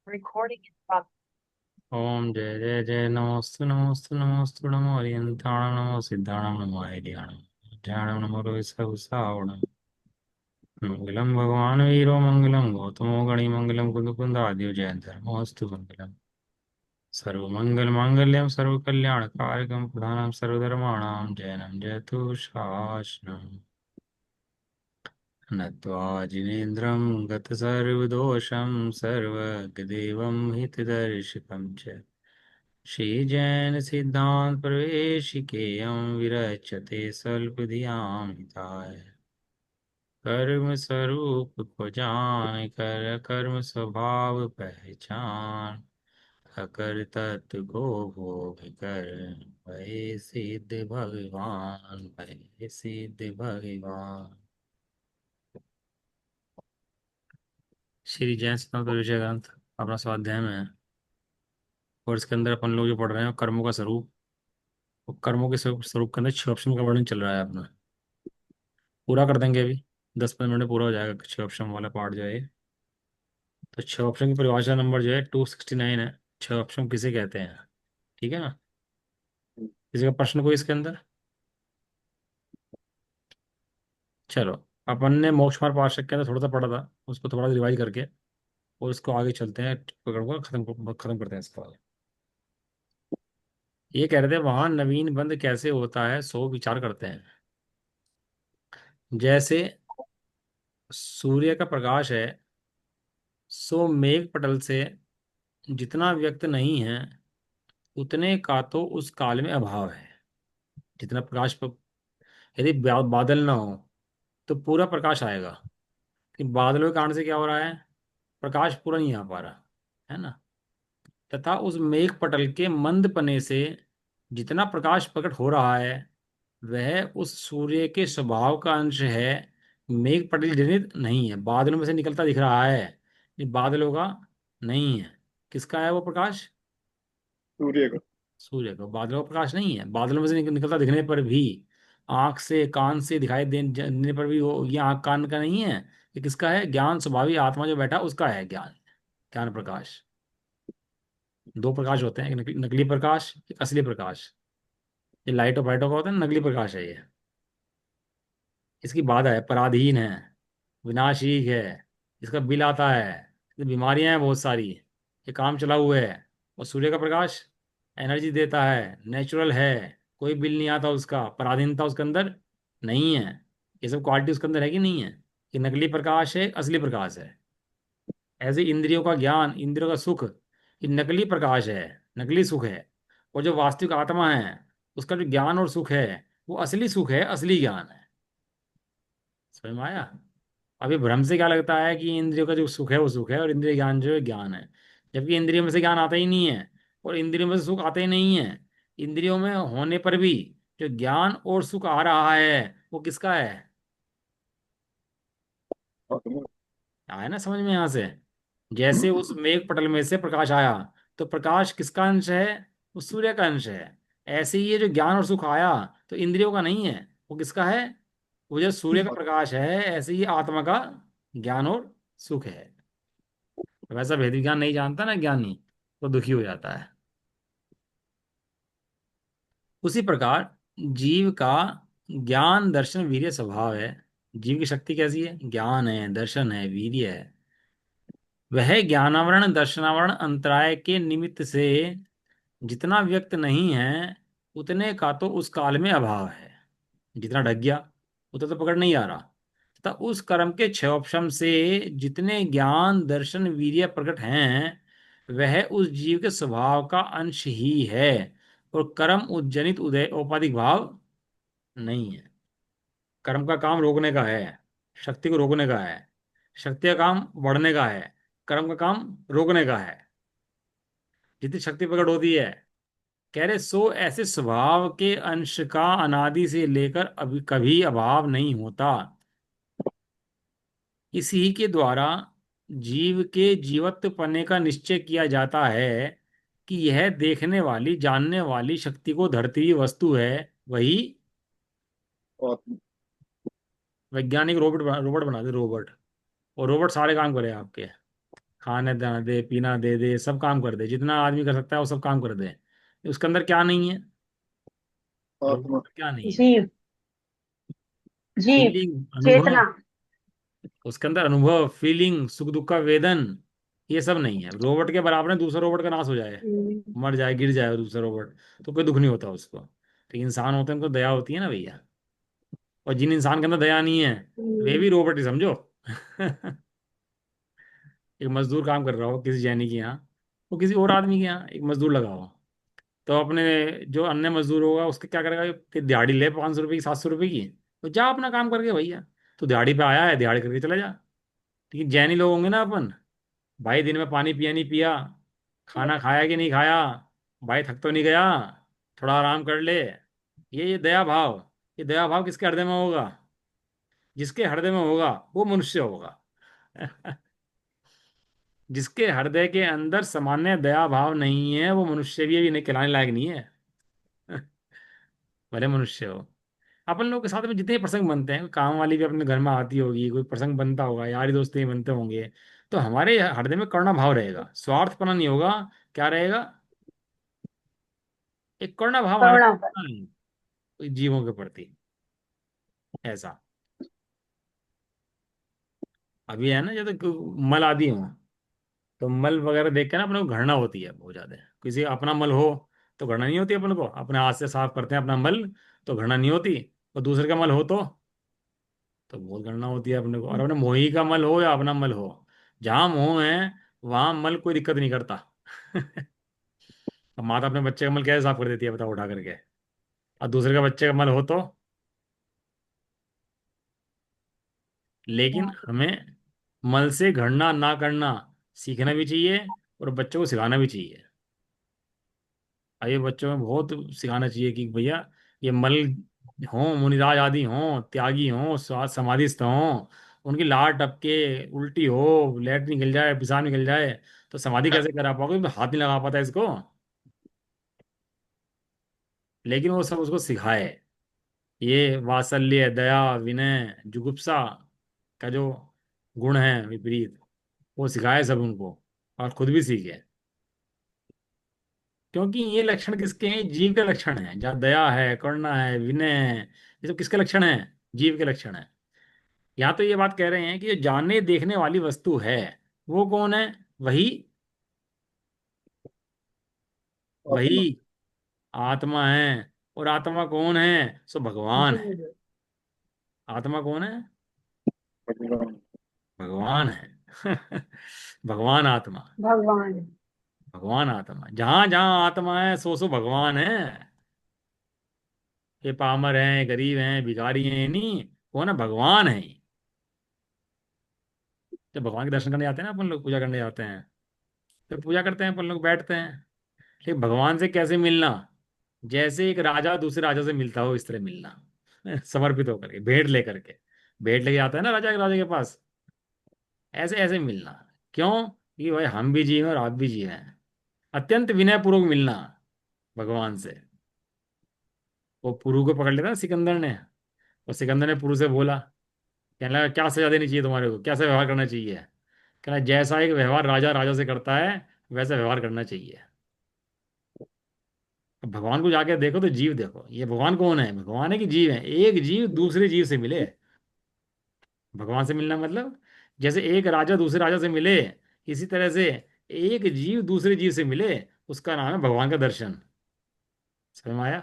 Recording in progress. ओम जय जय जय नमोस्तु नमोस्तु नमोस्तु नमो अरियंताणं नमो सिद्धाणं नमो ऐर्याणं ध्यानं नमो रोहिसावणं मंगलम भगवान वीरो मंगलम गौतमो गणिमंगलम कुंदकुंदाद्यो जयंतर्मोऽस्तु मंगलम सर्वमंगल मांगल्यम सर्वकल्याणकारकं प्रधानं सर्वधर्माणां जयनं जयतु शासनम् नत्वा जिनेन्द्रं गतसर्वदोषं सर्वगदेवं हितदर्शकं च श्रीजैन सिद्धांत प्रवेशिकेयं विरचते स्वल्पधियां हिताय कर्म स्वरूप को जान कर कर्म स्वभाव पहचान अकर तत्व को भोग कर भय सिद्ध भगवान भय सिद्ध भगवान। श्री जैन सिद्धांत परिचय ग्रंथ अपना स्वाध्याय में है और इसके अंदर अपन लोग जो पढ़ रहे हैं कर्मों का स्वरूप। वो कर्मों के स्वरूप के अंदर 6 ऑप्शन का वर्णन चल रहा है अपना। पूरा कर देंगे अभी, 10-15 मिनट में पूरा हो जाएगा 6 ऑप्शन वाला पार्ट जो है ये। तो 6 ऑप्शन की परिभाषा नंबर जो है 269 है। 6 ऑप्शन किसे कहते हैं, ठीक है ना। किसी का प्रश्न कोई इसके अंदर? चलो, अपन ने मोक्ष मार्ग पार्षद के अंदर थोड़ा सा पढ़ा था, उसको थोड़ा रिवाइज करके और इसको आगे चलते हैं, पकड़ को खत्म करते हैं इसको आगे। ये कह रहे थे वहां नवीन बंध कैसे होता है सो विचार करते हैं। जैसे सूर्य का प्रकाश है सो मेघ पटल से जितना व्यक्त नहीं है उतने का तो उस काल में अभाव है। जितना यदि बादल ना हो तो पूरा प्रकाश आएगा, कि बादलों के कारण से क्या हो रहा है, प्रकाश पूरा नहीं आ पा रहा है ना। तथा उस मेघ पटल के मंद पने से जितना प्रकाश प्रकट हो रहा है वह उस सूर्य के स्वभाव का अंश है। मेघ पटल जनित नहीं है, बादलों में से निकलता दिख रहा है, ये बादलों का नहीं है। किसका है वो प्रकाश? सूर्य का। सूर्य का। बादलों का प्रकाश नहीं है, बादलों में से निकलता दिखने पर भी, आंख से कान से दिखाई देने पर भी वो ये आंख कान का नहीं है। ये किसका है? ज्ञान स्वभावी आत्मा जो बैठा उसका है ज्ञान, ज्ञान प्रकाश। दो प्रकाश होते हैं, एक नकली प्रकाश, एक असली प्रकाश। ये लाइटों फाइटों का होता है ना, नकली प्रकाश है ये। इसकी बाधा है, पराधीन है, विनाशीक है, इसका बिल आता है, इसकी बीमारियां हैं बहुत सारी, ये काम चला हुआ है। और सूर्य का प्रकाश एनर्जी देता है, नेचुरल है, कोई बिल नहीं आता उसका, पराधीनता उसके अंदर नहीं है। ये सब क्वालिटी उसके अंदर है कि नहीं है? ये नकली प्रकाश है, असली प्रकाश है। ऐसे इंद्रियों का ज्ञान, इंद्रियों का सुख, ये नकली प्रकाश है, नकली सुख है। और जो वास्तविक आत्मा है उसका जो ज्ञान और सुख है वो असली सुख है, असली ज्ञान है। समझ में आया? अभी भ्रम से क्या लगता है कि इंद्रियों का जो सुख है वो सुख है और इंद्रिय ज्ञान जो है ज्ञान है, जबकि इंद्रियों में से ज्ञान आता ही नहीं है और इंद्रियों में से सुख आता ही नहीं है। इंद्रियों में होने पर भी जो ज्ञान और सुख आ रहा है वो किसका है? आत्मा। आया ना समझ में यहाँ से? जैसे उस मेघ पटल में से प्रकाश आया तो प्रकाश किसका अंश है? वो सूर्य का अंश है। ऐसे ही ये जो ज्ञान और सुख आया तो इंद्रियों का नहीं है, वो किसका है? वो जो सूर्य का प्रकाश है, ऐसे ही आत्मा का ज्ञान और सुख है। वैसा भेद विज्ञान नहीं जानता ना ज्ञानी, तो दुखी हो जाता है। उसी प्रकार जीव का ज्ञान दर्शन वीर्य स्वभाव है। जीव की शक्ति कैसी है? ज्ञान है, दर्शन है, वीर्य है। वह ज्ञानावरण दर्शनावरण अंतराय के निमित्त से जितना व्यक्त नहीं है उतने का तो उस काल में अभाव है। जितना ढक गया उतना तो पकड़ नहीं आ रहा। तथा उस कर्म के 6 ऑप्शन से जितने ज्ञान दर्शन वीर्य प्रकट हैं वह उस जीव के स्वभाव का अंश ही है और कर्म उज्जनित उदय औपाधिक भाव नहीं है। कर्म का काम रोकने का है, शक्ति को रोकने का है। शक्ति का काम बढ़ने का है, कर्म का काम रोकने का है। जितनी शक्ति प्रकट होती है, कह रहे सो ऐसे स्वभाव के अंश का अनादि से लेकर अभी कभी अभाव नहीं होता। इसी के द्वारा जीव के जीवत्व पने का निश्चय किया जाता है कि यह देखने वाली जानने वाली शक्ति को धरती हुई वस्तु है वही। आत्मा। वैज्ञानिक रोबोट रोबोट बना दे, रोबोट। और रोबोट सारे काम करे आपके। खाने दाना दे, पीना दे दे, सब काम कर दे, जितना आदमी कर सकता है वो सब काम कर दे, उसके अंदर क्या नहीं है? रोबोट आत्मा। में क्या नहीं है? जीव। जीव। फीलिंग, अनुभव। चेतना। उसके अंदर अनुभव, फीलिंग, सुख दुख का वेदन, ये सब नहीं है। रोबोट के बराबर है, दूसरा रोबोट का नाश हो जाए, हम्म, मर जाए, गिर जाए दूसरा रोबोट, तो कोई दुख नहीं होता उसको। तो इंसान होते हैं, उनको दया होती है ना भैया। और जिन इंसान के अंदर दया नहीं है, वे हम्म, भी रोबोट ही समझो। एक मजदूर काम कर रहा हो किसी जैनी के यहाँ, वो किसी और आदमी के यहाँ एक मजदूर लगा हो, तो अपने जो अन्य मजदूर होगा उसके क्या करेगा कि दिहाड़ी ले 500 रुपये की, 700 रुपये की, तो जा अपना काम करके भैया, तो दिहाड़ी पे आया है, दिहाड़ी करके चला जा। लेकिन जैनी लोग होंगे ना अपन, भाई दिन में पानी पिया नहीं पिया, खाना खाया कि नहीं खाया, भाई थक तो नहीं गया, थोड़ा आराम कर ले, ये दया भाव, ये दया भाव किसके हृदय में होगा? जिसके हृदय में होगा वो मनुष्य होगा। जिसके हृदय के अंदर सामान्य दया भाव नहीं है, वो मनुष्य भी नहीं, कहलाने लायक नहीं है। भले मनुष्य हो। अपन लोग के साथ में जितने प्रसंग बनते हैं, काम वाली भी अपने घर में आती होगी, कोई प्रसंग बनता होगा, यारी दोस्ती बनते होंगे, तो हमारे हृदय में करुणा भाव रहेगा, स्वार्थपना नहीं होगा। क्या रहेगा? एक करुणा भाव आना करुणा पर। चाहिए कोई जीवों के प्रति, ऐसा। अभी है ना, जैसे मल आदि हो, तो मल वगैरह देख के ना अपने को घृणा होती है बहुत ज्यादा। किसी का अपना मल हो तो घृणा नहीं होती अपन को, अपने हाथ से साफ करते हैं अपना मल, तो घृणा नहीं होती। और दूसरे का मल हो तो बहुत घृणा होती है अपने को। और अपने मोही का मल हो या अपना मल हो, जहां मोह है वहां मल कोई दिक्कत नहीं करता। अब माता अपने बच्चे का मल कैसे साफ कर देती है बताओ, उठा करके। और दूसरे का बच्चे का मल हो तो। लेकिन हमें मल से घृणा ना करना सीखना भी चाहिए, और बच्चों को सिखाना भी चाहिए। ये बच्चों में बहुत सिखाना चाहिए कि भैया, ये मल हों, मुनिराज आदि हों, त्यागी हों, स्वाद समाधिस्थ हों, उनकी लार टपके, उल्टी हो, लेट निकल जाए, पेशाब निकल जाए, तो समाधि कैसे करा पाओगे? तो हाथ नहीं लगा पाता इसको। लेकिन वो सब उसको सिखाए, ये वात्सल्य, दया, विनय, जुगुप्सा का जो गुण है विपरीत, वो सिखाए सब उनको, और खुद भी सीखे। क्योंकि ये लक्षण किसके हैं? जीव के लक्षण हैं। जहाँ दया है, करुणा है, विनय है, ये सब किसके लक्षण हैं? जीव के लक्षण हैं। यहाँ तो ये बात कह रहे हैं कि जो जानने देखने वाली वस्तु है, वो कौन है? वही, वही आत्मा। आत्मा है। और आत्मा कौन है? सो भगवान है। जीव। आत्मा कौन है? भगवान। भगवान है। भगवान आत्मा। भगवान। भगवान आत्मा, जहां जहां आत्मा है सो सो भगवान है। ये पामर हैं, गरीब हैं, भिखारी हैं, ये नहीं, कौन है? भगवान है। जब भगवान के दर्शन करने जाते हैं ना अपन लोग, पूजा करने जाते हैं, तो पूजा करते हैं अपन लोग, बैठते हैं। लेकिन भगवान से कैसे मिलना? जैसे एक राजा दूसरे राजा से मिलता हो, इस तरह मिलना। समर्पित होकर के, भेंट लेकर के। भेंट लेके आता है ना राजा, के राजा के पास, ऐसे ऐसे मिलना। क्यों? कि भाई हम भी जिए और आप भी जिए हैं। अत्यंत विनय पूर्वक मिलना भगवान से। वो पुरु को पकड़ लेता ना सिकंदर ने, और सिकंदर ने पुरु से बोला, कहने लगा क्या सजा देनी चाहिए तुम्हारे को, कैसा व्यवहार करना चाहिए? कहना जैसा एक व्यवहार राजा राजा से करता है, वैसा व्यवहार करना चाहिए। अब भगवान को जाके देखो तो जीव देखो, ये भगवान कौन है? भगवान है कि जीव है? एक जीव दूसरे जीव से मिले। भगवान से मिलना मतलब, जैसे एक राजा दूसरे राजा से मिले, इसी तरह से एक जीव दूसरे जीव से मिले, उसका नाम है भगवान का दर्शन। समझ में आया?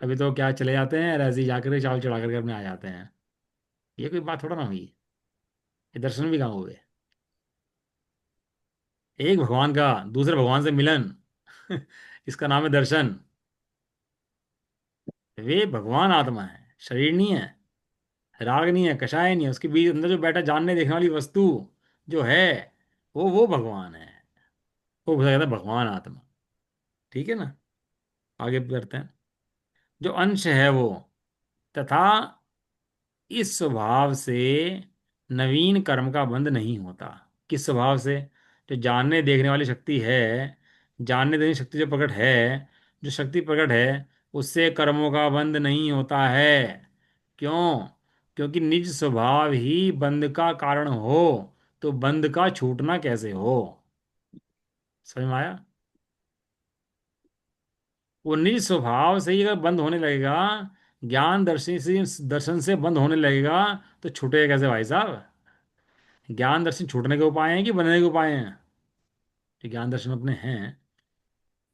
अभी तो क्या चले जाते हैं, और ऐसे ही जाकर के चावल चढ़ा करके अपने आ जाते हैं। ये कोई बात थोड़ा ना हुई। ये दर्शन भी कहाँ हुए? एक भगवान का दूसरे भगवान से मिलन, इसका नाम है दर्शन। वे भगवान आत्मा है, शरीर नहीं है, राग नहीं है, कषाय नहीं है, उसके बीच अंदर जो बैठा जानने देखने वाली वस्तु जो है, वो भगवान है। वो बोला जाता है भगवान आत्मा। ठीक है ना? आगे करते हैं। जो अंश है वो, तथा इस स्वभाव से नवीन कर्म का बंध नहीं होता। किस स्वभाव से? जो जानने देखने वाली शक्ति है, जानने देने शक्ति जो प्रकट है, जो शक्ति प्रकट है, उससे कर्मों का बंध नहीं होता है। क्यों? क्योंकि निज स्वभाव ही बंध का कारण हो, तो बंध का छूटना कैसे हो। समझ में आया। वो निज स्वभाव से ही अगर बंद होने लगेगा, ज्ञान दर्शन से बंद होने लगेगा, तो छूटेगा कैसे भाई साहब। ज्ञान दर्शन छूटने के उपाय हैं कि बनने के उपाय हैं। जो ज्ञान दर्शन अपने हैं,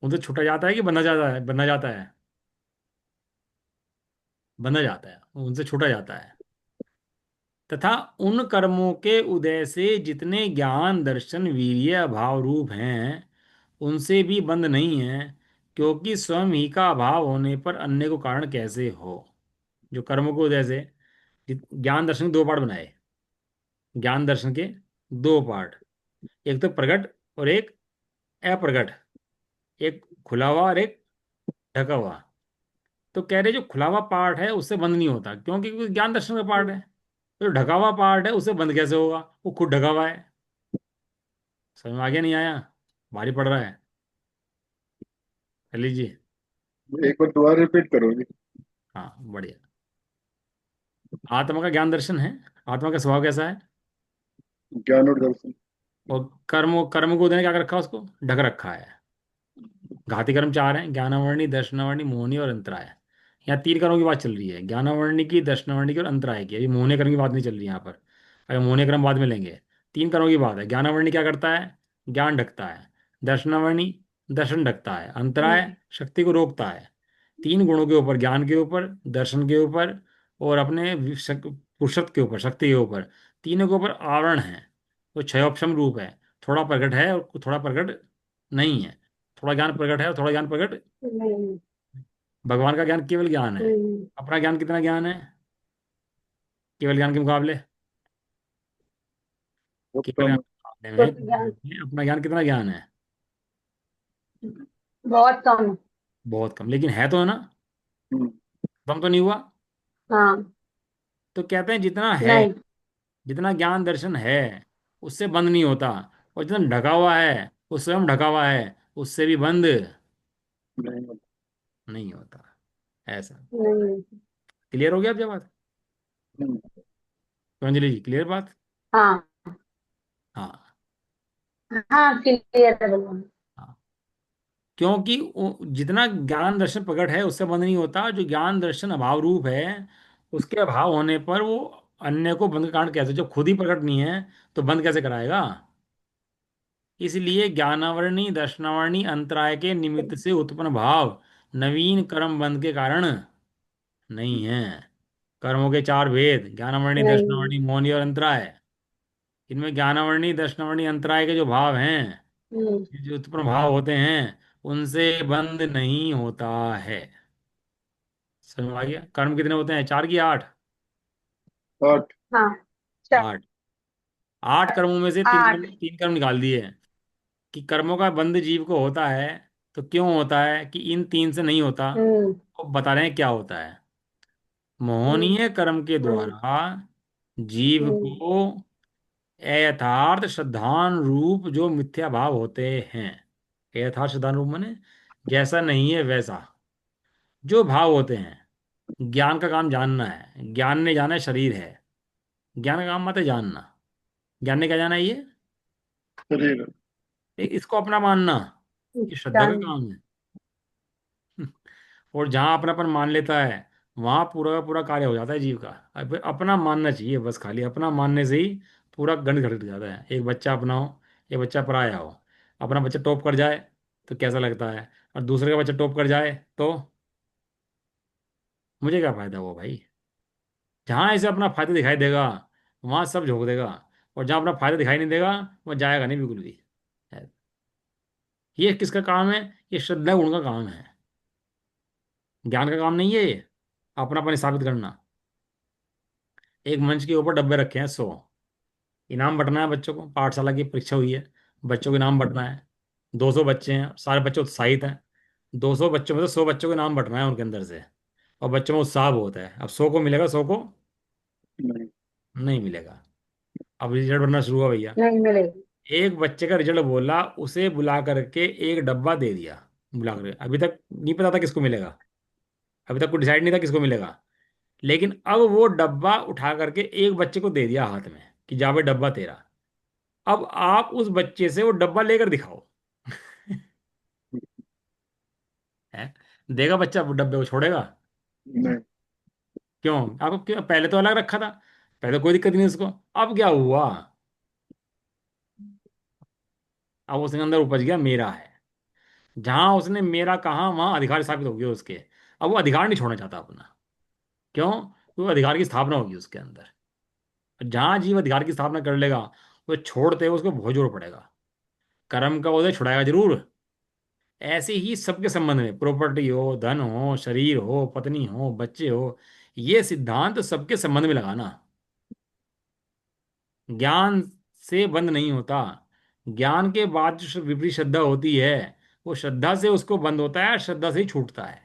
उनसे छूटा जाता है कि बंधा जाता है, बंधा जाता है, बंधा जाता है, उनसे छूटा जाता है। तथा उन कर्मों के उदय से जितने ज्ञान दर्शन वीर्य भाव रूप हैं, उनसे भी बंद नहीं है, क्योंकि स्वयं ही का अभाव होने पर अन्य को कारण कैसे हो। जो कर्मों के उदय से ज्ञान दर्शन के दो पार्ट बनाए। ज्ञान दर्शन के दो पार्ट, एक तो प्रकट और एक अप्रकट, एक खुला हुआ और एक ढका हुआ। तो कह रहे जो खुला हुआ पार्ट है उससे बंद नहीं होता, क्योंकि वो ज्ञान दर्शन का पार्ट है। तो जो ढका हुआ पार्ट है उससे बंद कैसे होगा, वो खुद ढका हुआ है। समझ में आ गया नहीं आया, भारी पड़ रहा है। कर लीजिए। एक बार दोबारा रिपीट करोगे? हाँ बढ़िया। आत्मा का ज्ञान दर्शन है। आत्मा का स्वभाव कैसा है। ज्ञान और दर्शन। और कर्म कर्म को देने क्या कर रखा है, उसको ढक रखा है। घाती कर्म चार हैं, ज्ञानावरणी दर्शनावरणी मोहनी और अंतराय। यहाँ तीन कर्मों की बात चल रही है, ज्ञानावरणी की, दर्शनावरणी की और अंतराय की। अभी मोहने कर्म की बात नहीं चल रही यहाँ पर। अगर मोहने कर्म बाद में लेंगे। तीन कर्मों की बात है। ज्ञानावरणी क्या करता है, ज्ञान ढकता है। दर्शनावरणी दर्शन ढकता है। अंतराय हम्म, शक्ति को रोकता है। तीन गुणों के ऊपर, ज्ञान के ऊपर, दर्शन के ऊपर और अपने पुरुषत्व के ऊपर, शक्ति के ऊपर, तीनों के ऊपर आवरण है। वो क्षयोपशम रूप है। थोड़ा प्रकट है और थोड़ा प्रकट नहीं है। थोड़ा ज्ञान प्रकट है और थोड़ा ज्ञान प्रकट। हम्म, भगवान का ज्ञान केवल ज्ञान है। हम्म, अपना ज्ञान कितना ज्ञान है केवल ज्ञान के मुकाबले। बहुत केवल ज्ञान कम। के मुकाबले तो ज्ञान में अपना ज्ञान कितना ज्ञान है। बहुत कम। बहुत कम, लेकिन है तो है ना। हम्म, कम तो नहीं हुआ। हाँ। तो कहते हैं जितना है, नहीं। जितना ज्ञान दर्शन है उससे बंद नहीं होता। और जितना ढका हुआ है, वो स्वयं ढका हुआ है, उससे भी बंद नहीं। नहीं होता। ऐसा। नहीं। क्लियर हो गया अब जब बात। हम्म, तो अंजलि जी क्लियर बात। हाँ। हाँ। हाँ क्लियर है भगवान। हाँ। क्योंकि जितना ज्ञान दर्शन प्रकट है उससे बंद नहीं होता। जो ज्ञान दर्शन अभाव रूप है, उसके अभाव होने पर वो अन्य को बंद का कारण कैसे, जब खुद ही प्रकट नहीं है तो बंद कैसे कराएगा। इसलिए ज्ञानावरणी दर्शनावरणी अंतराय के निमित्त से उत्पन्न भाव नवीन कर्म बंध के कारण नहीं है। कर्मों के चार भेद, ज्ञानावरणी नहीं। दर्शनावरणी मौनी और अंतराय। इनमें ज्ञानावरणी दर्शनावरणी अंतराय के जो भाव हैं, हम्म, जो उत्पन्न भाव होते हैं, उनसे बंद नहीं होता है। समझ में आ गया। कर्म कितने होते हैं, चार की आठ। आठ। हाँ। चार। आठ। आठ कर्मों में से आठ। तीन कर्म निकाल दिए हैं। कि कर्मों का बंध जीव को होता है, तो क्यों होता है कि इन तीन से नहीं होता। हम्म, तो बता रहे हैं क्या होता है। हम्म, मोहनीय कर्म के हम्म, द्वारा जीव हम्म, को यथार्थ श्रद्धान रूप जो मिथ्या भाव होते हैं। यथार्थ श्रद्धान रूप माने जैसा नहीं है वैसा जो भाव होते हैं। ज्ञान का काम जानना है, ज्ञान ने जाना है शरीर है। ज्ञान का काम मत है जानना। ज्ञान ने क्या जाना है ये, शरीर। इसको अपना मानना। ये श्रद्धा का जान। काम है। और जहां अपनापन मान लेता है, वहां पूरा का पूरा कार्य हो जाता है जीव का। अब अपना मानना चाहिए बस, खाली अपना मानने से ही पूरा गणित घटित जाता है। एक बच्चा अपना हो, एक बच्चा पराया हो। अपना बच्चा टॉप कर जाए तो कैसा लगता है, और दूसरे का बच्चा टॉप कर जाए तो मुझे क्या फायदा हुआ भाई। जहां इसे अपना फायदा दिखाई देगा, वहां सब झोंक देगा। और जहां अपना फायदा दिखाई नहीं देगा, वह जाएगा नहीं बिल्कुल भी। ये किसका काम है, ये श्रद्धा गुण का काम है। ज्ञान का काम नहीं है ये अपनापन साबित करना। एक मंच के ऊपर डब्बे रखे हैं 100। इनाम बंटना है बच्चों को, पाठशाला की परीक्षा हुई है, बच्चों को इनाम बंटना है। 200 बच्चे हैं, सारे बच्चे उत्साहित हैं। 200 बच्चों में से 100 बच्चों को इनाम बंटना है उनके अंदर से। और बच्चों में उत्साह बहुत है। अब 100 को मिलेगा, 100 को नहीं। नहीं मिलेगा। अब रिजल्ट बनना शुरू हुआ भैया। नहीं मिलेगी। एक बच्चे का रिजल्ट बोला, उसे बुला करके एक डब्बा दे दिया। बुला करके, अभी तक नहीं पता था किसको मिलेगा। अभी तक कोई डिसाइड नहीं था किसको मिलेगा। लेकिन अब वो डब्बा उठा करके एक बच्चे को दे दिया हाथ में कि जा भाई डब्बा तेरा। अब आप उस बच्चे से वो डब्बा लेकर दिखाओ। है, देगा बच्चा वो डब्बे को, छोड़ेगा? नहीं। क्यों? आपको क्यों, पहले तो अलग रखा था, पहले कोई दिक्कत नहीं उसको। अब क्या हुआ? अब उसके अंदर उपज गया मेरा है। जहां उसने मेरा कहा वहां अधिकार स्थापित हो गया उसके। अब वो अधिकार नहीं छोड़ना चाहता अपना। क्यों? तो अधिकार की स्थापना होगी उसके अंदर। जहां जीव अधिकार की स्थापना कर लेगा, वो छोड़ते हुए उसको बहुत जोर पड़ेगा। कर्म का उदय छुड़ाएगा जरूर। ऐसे ही सबके संबंध में, प्रॉपर्टी हो, धन हो, शरीर हो, पत्नी हो, बच्चे हो, ये सिद्धांत सबके संबंध में लगाना। ज्ञान से बंद नहीं होता। ज्ञान के बाद जो विपरीत श्रद्धा होती है, वो श्रद्धा से उसको बंद होता है, श्रद्धा से ही छूटता है।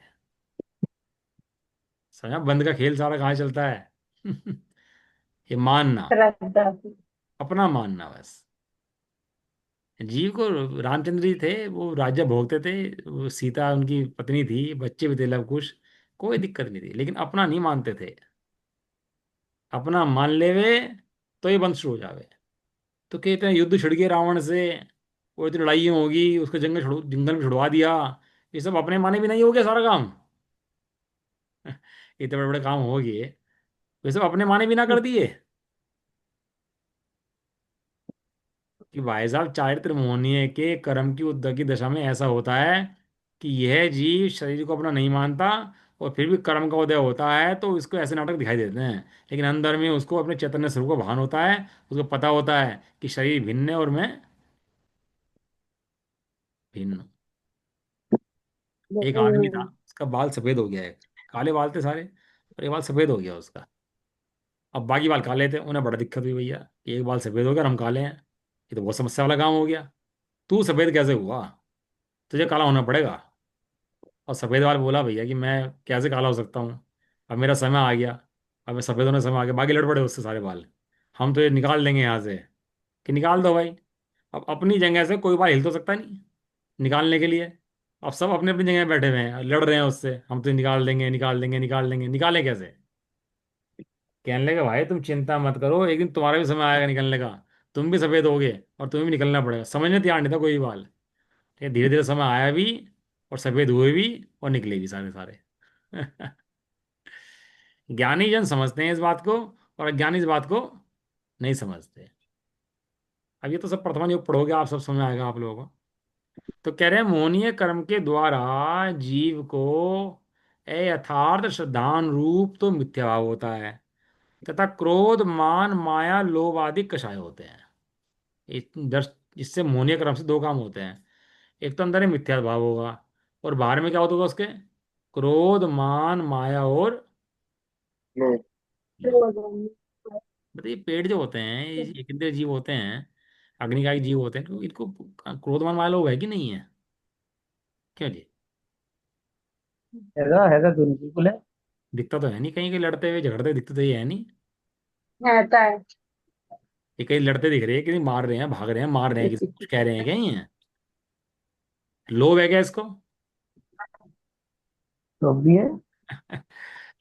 समझा बंद का खेल सारा कहाँ चलता है? ये मानना, श्रद्धा से। अपना मानना बस। जीव को, रामचंद्र जी थे, वो राज्य भोगते थे, वो सीता उनकी पत्नी थी, बच्चे भी थे लव कुश, कोई दिक्कत नहीं थी, लेकिन अपना नहीं मानते थे। अपना मान लेवे तो ये बंद शुरू हो जावे। तो कहते हैं युद्ध छिड़ गए रावण से, वो इतनी लड़ाई होगी, उसको जंगल में छुड़वा दिया। ये सब अपने माने भी नहीं हो गया सारा काम। इतने बड़े बड़े काम हो गए, ये सब अपने माने भी ना कर दिए। कि भाई साहब, चारित्र मोहनीय के कर्म की उद्योग की दशा में ऐसा होता है कि यह जीव शरीर को अपना नहीं मानता, और फिर भी कर्म का उदय होता है तो इसको ऐसे नाटक दिखाई देते हैं। लेकिन अंदर में उसको अपने चैतन्य स्वरूप का भान होता है। उसको पता होता है कि शरीर भिन्न है और मैं भिन्न हूं। एक आदमी था, उसका बाल सफेद हो गया है। काले बाल थे सारे, और एक बाल सफेद हो गया उसका। अब बाकी बाल काले थे, उन्हें बड़ा दिक्कत हुई, भैया एक बाल सफेद हो गया और हम काले हैं, ये तो बहुत समस्या वाला काम हो गया। तू सफेद कैसे हुआ? तुझे काला होना पड़ेगा। और सफेद वाल बोला, भैया कि मैं कैसे काला हो सकता हूँ? अब मेरा समय आ गया, अब मैं सफेद होने का समय आ गया, बाकी लड़ पड़े उससे सारे बाल। हम तो ये निकाल देंगे यहाँ से। कि निकाल दो भाई। अब अपनी जगह से कोई बाल हिल तो सकता नहीं निकालने के लिए। अब सब अपने अपनी जगह बैठे हुए हैं, लड़ रहे हैं उससे, हम तो निकाल देंगे, निकाल देंगे, निकाल देंगे। निकाले कैसे? कहने लगे, भाई तुम चिंता मत करो, एक दिन तुम्हारा भी समय आएगा निकलने का। तुम भी सफेद होगे और तुम्हें भी निकलना पड़ेगा। समझने तैयार नहीं था कोई भी बाल। धीरे धीरे समय आया भी, और सफेद हुए भी, और निकले भी सारे सारे। ज्ञानी जन समझते हैं इस बात को, और अज्ञानी इस बात को नहीं समझते। अब ये तो सब प्रथमा योग पढ़ोगे आप, सब समझ में आएगा आप लोगों को। तो कह रहे हैं, मोहनीय कर्म के द्वारा जीव को यथार्थ श्रद्धान रूप तो मिथ्या भाव होता है, तथा क्रोध, मान, माया, लोभ आदि कषाय होते हैं। इससे मोहनीय कर्म से दो काम होते हैं। एक तो अंदर ही मिथ्या भाव होगा, और बाहर में क्या होता होगा उसके? क्रोध, मान, माया और लो। लोभ। बताइए, पेड़ जो होते हैं, ये एक इंद्रिय जीव होते हैं, अग्निकाय जीव होते हैं, तो इनको क्रोध, मान, माया, लोभ है कि नहीं है? क्यों जी? हैगा दोनों बिल्कुल है। दिखता तो है नहीं, कहीं कहीं लड़ते हुए झगड़ते दिखते तो ये है नहीं। रहता है। ये कहीं लड़ते दिख रहे हैं, किसी मार रहे हैं, भाग रहे हैं, मार रहे हैं, किसी को कुछ कह रहे हैं क्या? ये है लोभ है क्या इसको? तो भी है।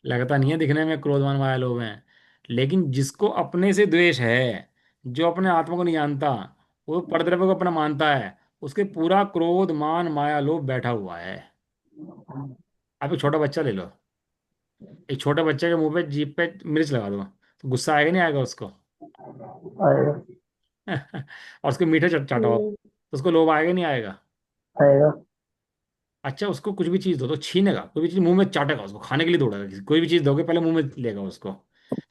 लगता नहीं है दिखने में क्रोधवान वाले लोग हैं। लेकिन जिसको अपने से द्वेष है, जो अपने आत्मा को नहीं जानता, वो परद्रव्य को अपना मानता है, उसके पूरा क्रोध, मान, माया, लोभ बैठा हुआ है। आप एक छोटा बच्चा ले लो, एक छोटे बच्चे के मुंह पे, जीभ पे मिर्च लगा दो, तो गुस्सा आएगा नहीं आएगा उसको? आएगा। और उसको मीठे चाटा हो, तो उसको लोभ आएगा नहीं आएगा? आएगा। अच्छा, उसको कुछ भी चीज़ दो तो छीनेगा, कोई भी चीज़ मुंह में चाटेगा, उसको खाने के लिए दौड़ेगा। किसी कोई भी चीज़ दोगे पहले मुंह में लेगा उसको।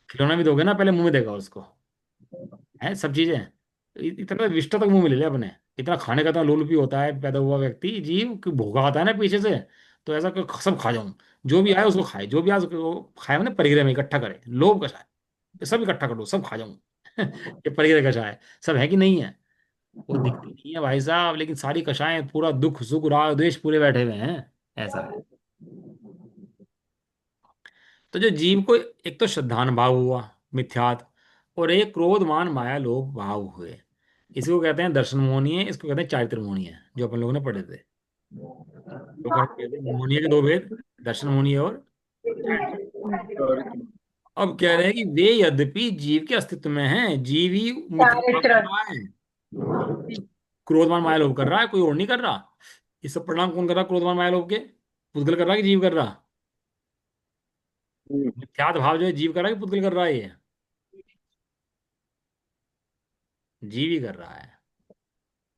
खिलौना भी दोगे ना, पहले मुंह में देगा उसको। है सब चीजें। इतना विष्टा तक मुंह में ले ले अपने। इतना खाने का इतना लोलुपी होता है पैदा हुआ व्यक्ति, जीव कि भूखा आता है ना पीछे से, तो ऐसा कि सब खा जाऊं। जो भी आए उसको खाए, जो भी आए उसको खाए, मैंने परिग्रह में इकट्ठा करे, लोभ कषाय, ये सब इकट्ठा कर लो, सब खा जाऊं। ये परिग्रह कषाय सब है कि नहीं है? वो दिखती नहीं है भाई साहब, लेकिन सारी कषाएं, पूरा दुख, सुख, राग, द्वेष पूरे बैठे हुए हैं। ऐसा है। तो जो जीव को एक तो श्रद्धान भाव हुआ, मिथ्यात, और एक क्रोध, मान, माया, लोभ भाव हुए, इसको कहते हैं दर्शन मोहनीय, इसको कहते हैं चारित्र मोहनीय, जो अपन लोगों ने पढ़े थे। तो कहते हैं मोहनीय के दो भेद, दर्शन मोहनीय और चारित्र। चारित्र। अब कह रहे हैं कि वे यद्यपि जीव के अस्तित्व में हैं, जीव ही मिथ्या भाव चारित्र। कर रहा है। क्रोधमान माया लोभ कर रहा है, कोई और नहीं कर रहा। ये सब परिणाम कौन कर रहा है? क्रोधमान माया लोभ के। पुद्गल कर रहा है कि जीव कर रहा? हम्म, मिथ्यात्व भाव जो है जीव कर रहा है कि पुद्गल कर रहा है? ये जीव ही कर रहा है।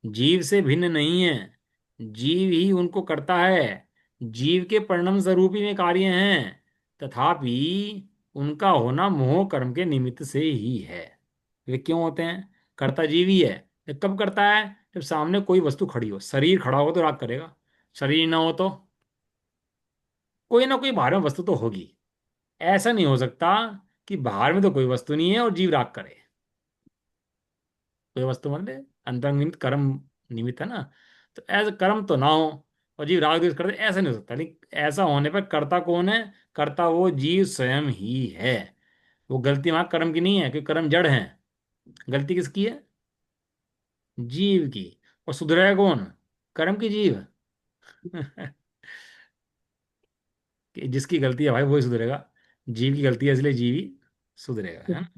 जीव से भिन्न नहीं है, जीव ही उनको करता है। जीव के परिणाम स्वरूप ही में कार्य हैं, तथापि उनका होना मोह कर्म के निमित्त से ही है। वे क्यों होते हैं? कर्ता जीव ही है। ये कब करता है? जब सामने कोई वस्तु खड़ी हो, शरीर खड़ा हो तो राग करेगा। शरीर ना हो तो कोई ना कोई बाहर में वस्तु तो होगी। ऐसा नहीं हो सकता कि बाहर में तो कोई वस्तु नहीं है और जीव राग करे। कोई वस्तु मतलब अंतरंग निमित्त कर्म निमित्त है ना। तो ऐसा कर्म तो ना हो और जीव राग द्वेष करते, ऐसा नहीं हो सकता। लेकिन ऐसा होने पर कर्ता कौन है? कर्ता वो जीव स्वयं ही है। वो गलती वहां कर्म की नहीं है, क्योंकि कर्म जड़ है। गलती किसकी है? जीव की। और सुधरेगा कौन? कर्म की जीव। कि जिसकी गलती है भाई वही सुधरेगा। जीव की गलती है इसलिए जीव ही सुधरेगा, है ना।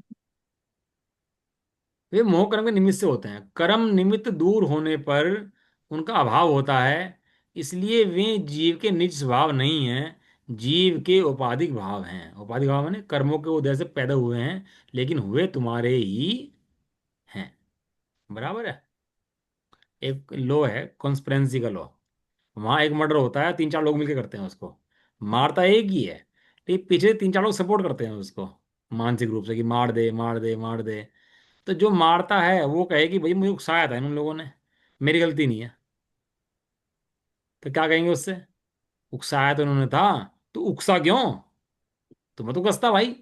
वे मोह कर्म के निमित्त से होते हैं। कर्म निमित्त दूर होने पर उनका अभाव होता है, इसलिए वे जीव के निज स्वभाव नहीं हैं, जीव के उपाधिक भाव हैं। उपाधिक भाव माने कर्मों के उदय से पैदा हुए हैं, लेकिन हुए तुम्हारे ही हैं। बराबर है। एक लॉ है कॉन्स्पिरेंसी का लॉ। वहां एक मर्डर होता है, तीन चार लोग मिलकर करते हैं उसको। मारता एक ही है, लेकिन पीछे तीन चार लोग सपोर्ट करते हैं उसको मानसिक रूप से कि मार दे मार दे मार दे। तो जो मारता है वो कहे कि भाई मुझे उकसाया था इन लोगों ने, मेरी गलती नहीं है। तो क्या कहेंगे उससे? उकसाया तो उन्होंने था, तो उकसा क्यों? तो मैं तो कसता भाई।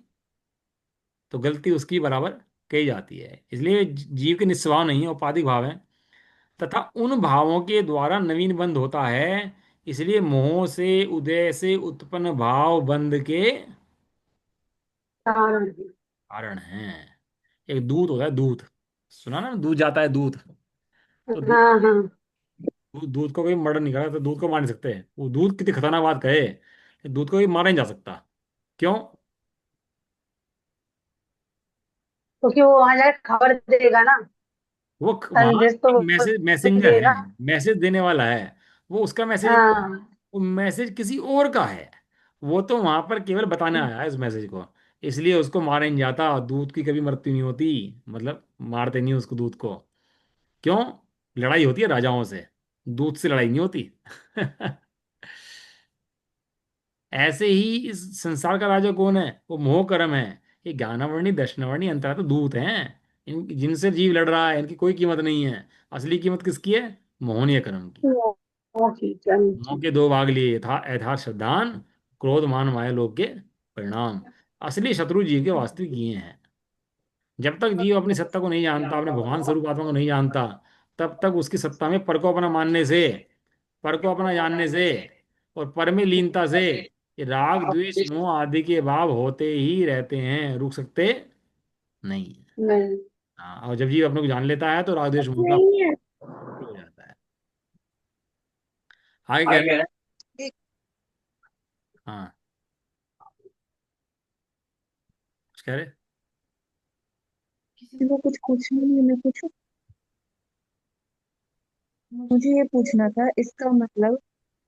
तो गलती उसकी बराबर कही जाती है। इसलिए जीव के निस्वभाव नहीं है, उपाधिक भाव है। तथा उन भावों के द्वारा नवीन बंध होता है, इसलिए मोह से उदय से उत्पन्न भाव बंध के कारण। कारण हैं। एक दूत होता है, दूत। सुना ना, दूध जाता है दूध। तो हाँ हाँ। दूध को कोई मर्डर नहीं करा तो दूध को मार नहीं सकते। वो दूध कितनी खतरनाक बात कहे, दूध को कोई मारा नहीं जा सकता। क्यों? क्योंकि वो वहां जाकर खबर देगा ना। वो वहां संदेश तो एक वो मैसेज मैसेंजर है, देगा। मैसेज देने वाला है। वो उसका मैसेज नहीं, हाँ। वो मैसेज किसी और का है। वो तो वहां पर केवल बताने आया है इस मैसेज को। इसलिए उसको मारा नहीं जाता। दूध की कभी मृत्यु नहीं होती, मतलब मारते नहीं उसको दूध को। क्यों? लड़ाई होती है राजाओं से, दूध से लड़ाई नहीं होती। ऐसे ही इस संसार का राजा कौन है? वो मोह कर्म है। ये ज्ञानावर्णी दर्शनावर्णी अंतरा तो दूत हैं। इन जिनसे जीव लड़ रहा है इनकी कोई कीमत नहीं है। असली कीमत किसकी है? मोहनीय कर्म की। वो ठीक है। मोह के दो भाग लिए, यथा यथार्थ श्रद्धान, क्रोध मान माया लोभ के परिणाम। असली शत्रु जीव के वास्तविक ये हैं। जब तक जीव अपनी सत्ता को नहीं जानता, अपने भगवान स्वरूप आत्मा को नहीं जानता, तब तक उसकी सत्ता में पर को अपना मानने से, पर को अपना जानने से और पर में लीनता से ये राग द्वेष मोह आदि के भाव होते ही रहते हैं, रुक सकते नहीं। नहीं। हाँ, और जब जीव अपने को जान लेता है तो राग द्वेष मोह का नहीं है। हो जाता है। आगे कह रहे हैं। हाँ, कुछ कह रहे। किसी को कुछ पूछना है, मैं पूछूं? मुझे ये पूछना था, इसका मतलब